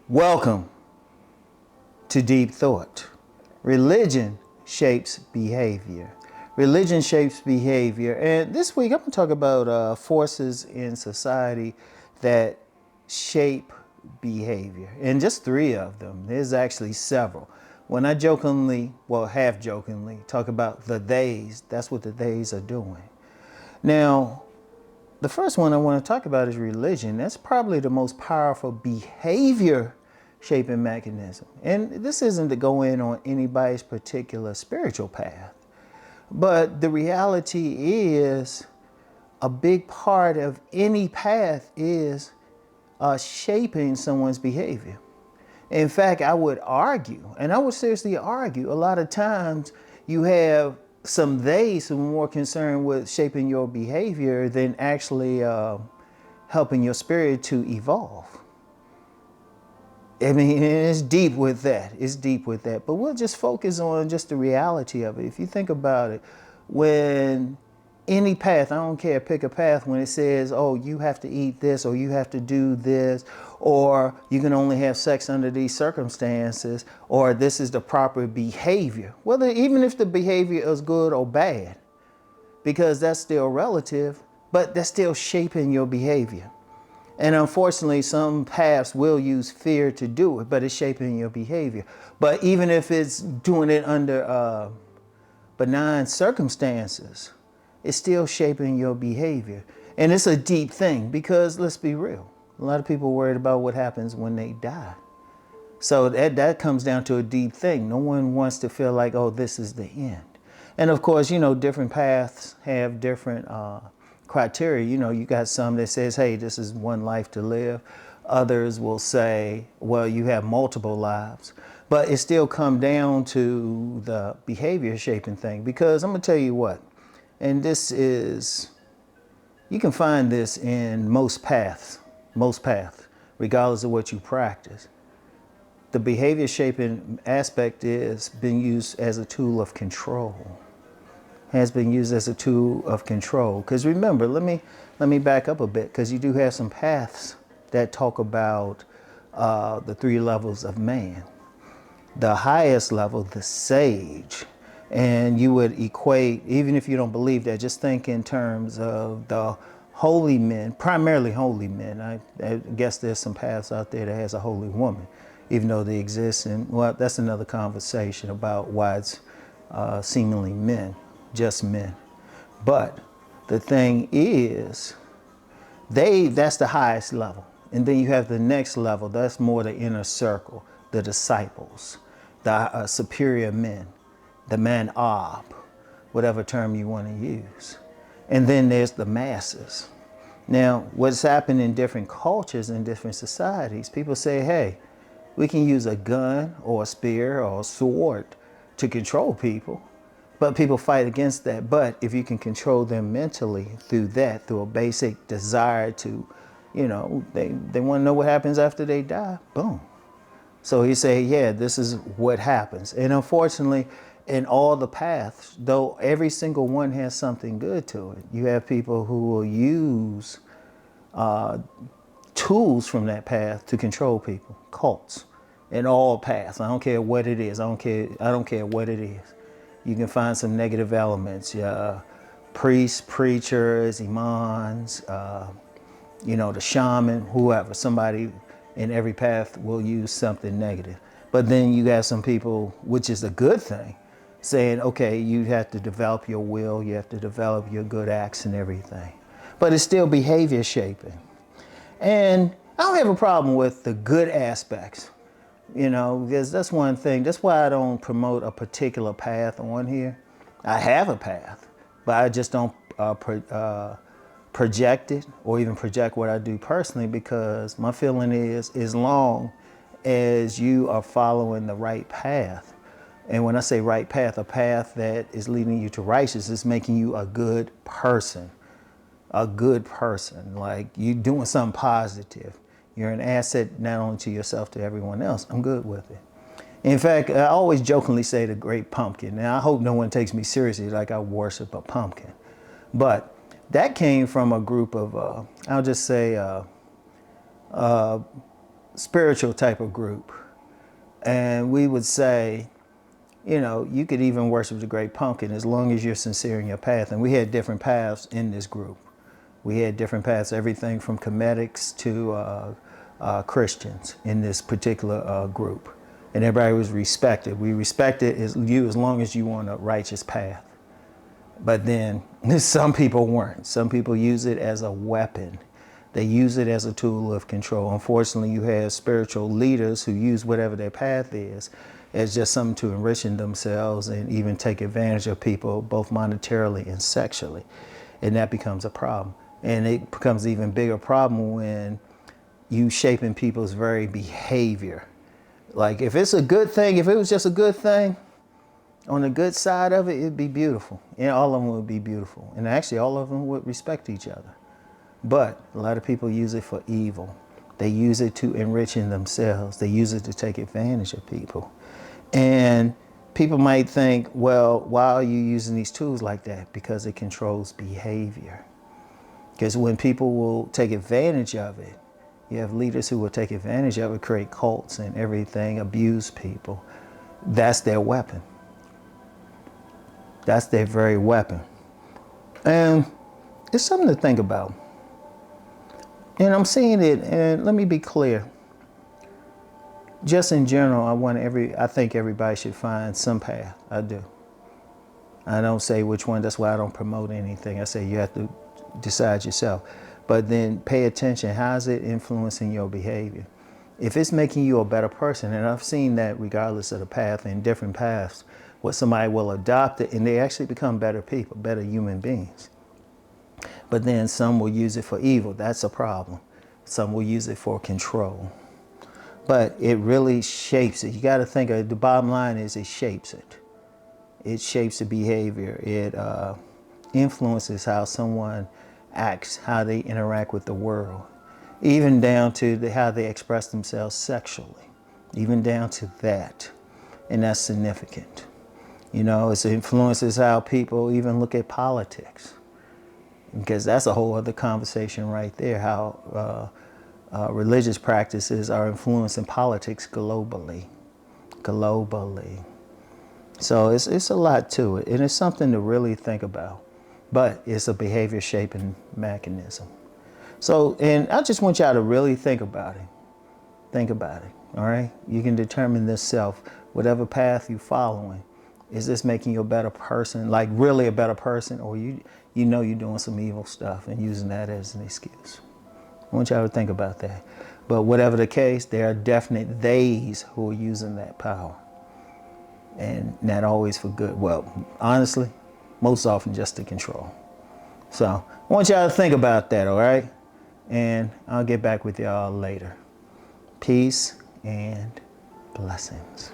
Welcome to Deep Thought. Religion shapes behavior. Religion shapes behavior. And this week I'm going to talk about forces in society that shape behavior. And just three of them. There's actually several. When I jokingly, well, half jokingly, talk about the theys, that's what the theys are doing. Now, the first one I want to talk about is religion. That's probably the most powerful behavior shaping mechanism. And this isn't to go in on anybody's particular spiritual path, but the reality is a big part of any path is shaping someone's behavior. In fact, I would argue, and I would seriously argue, a lot of times you have some theys who are more concerned with shaping your behavior than actually helping your spirit to evolve. I mean, it's deep with that. It's deep with that. But we'll just focus on just the reality of it. If you think about it, when any path, I don't care, pick a path, when it says, oh, you have to eat this, or you have to do this, or you can only have sex under these circumstances, or this is the proper behavior. Whether even if the behavior is good or bad, because that's still relative, but that's still shaping your behavior. And unfortunately, some paths will use fear to do it, but it's shaping your behavior. But even if it's doing it under benign circumstances, it's still shaping your behavior. And it's a deep thing because let's be real. A lot of people are worried about what happens when they die. So that comes down to a deep thing. No one wants to feel like, oh, this is the end. And of course, you know, different paths have different criteria. You know, you got some that says, hey, this is one life to live. Others will say, well, you have multiple lives. But it still come down to the behavior shaping thing. Because I'm going to tell you what, and this is, you can find this in most paths, regardless of what you practice. The behavior shaping aspect is being used as a tool of control. Has been used as a tool of control. Because remember, let me back up a bit, because you do have some paths that talk about the three levels of man. The highest level, the sage, and you would equate, even if you don't believe that, just think in terms of the holy men, primarily holy men. I guess there's some paths out there that has a holy woman, even though they exist. And well, that's another conversation about why it's seemingly men. Just men. But the thing is, that's the highest level. And then you have the next level, that's more the inner circle, the disciples, the superior men, the man ab, whatever term you want to use. And then there's the masses. Now, what's happened in different cultures and different societies, people say, hey, we can use a gun or a spear or a sword to control people. But people fight against that. But if you can control them mentally through that, through a basic desire to, you know, they want to know what happens after they die, boom. So you say, yeah, this is what happens. And unfortunately, in all the paths, though every single one has something good to it, you have people who will use tools from that path to control people, cults, in all paths. I don't care what it is. I don't care what it is. You can find some negative elements, priests, preachers, imams, you know, the shaman, whoever. Somebody in every path will use something negative. But then you got some people, which is a good thing, saying, okay, you have to develop your will, you have to develop your good acts and everything. But it's still behavior shaping. And I don't have a problem with the good aspects. You know, because that's one thing. That's why I don't promote a particular path on here. I have a path, but I just don't project it or even project what I do personally, because my feeling is, as long as you are following the right path, and when I say right path, a path that is leading you to righteousness, is making you a good person, like you doing something positive. You're an asset not only to yourself, to everyone else. I'm good with it. In fact, I always jokingly say the great pumpkin. Now, I hope no one takes me seriously like I worship a pumpkin. But that came from a group of, I'll just say, spiritual type of group. And we would say, you know, you could even worship the great pumpkin as long as you're sincere in your path. And we had different paths in this group. We had different paths, everything from comedics to Christians in this particular group. And everybody was respected. We respected you as long as you on a righteous path. But then some people weren't. Some people use it as a weapon. They use it as a tool of control. Unfortunately, you have spiritual leaders who use whatever their path is as just something to enrich themselves and even take advantage of people, both monetarily and sexually. And that becomes a problem. And it becomes an even bigger problem when you shaping people's very behavior. Like if it's a good thing, if it was just a good thing, on the good side of it, it'd be beautiful. And all of them would be beautiful. And actually all of them would respect each other. But a lot of people use it for evil. They use it to enrich themselves. They use it to take advantage of people. And people might think, well, why are you using these tools like that? Because it controls behavior. Because when people will take advantage of it, you have leaders who will take advantage of it, create cults and everything, abuse people. That's their weapon. That's their very weapon. And it's something to think about. And I'm seeing it, and let me be clear. Just in general, I think everybody should find some path. I do. I don't say which one, that's why I don't promote anything. I say you have to decide yourself. But then pay attention, how is it influencing your behavior? If it's making you a better person, and I've seen that regardless of the path, in different paths, where somebody will adopt it and they actually become better people, better human beings. But then some will use it for evil, that's a problem. Some will use it for control. But it really shapes it. You gotta think of it, the bottom line is it shapes it. It shapes the behavior. It influences how someone acts, how they interact with the world, even down to how they express themselves sexually, even down to that. And that's significant. You know, it influences how people even look at politics, because that's a whole other conversation right there, how religious practices are influencing politics globally. So it's a lot to it, and it's something to really think about. But it's a behavior shaping mechanism. So, and I just want y'all to really think about it. Think about it, all right? You can determine this self, whatever path you're following. Is this making you a better person, like really a better person, or you know you're doing some evil stuff and using that as an excuse? I want y'all to think about that. But whatever the case, there are definite theys who are using that power. And not always for good. Well, honestly, most often just to control. So I want y'all to think about that, all right? And I'll get back with y'all later. Peace and blessings.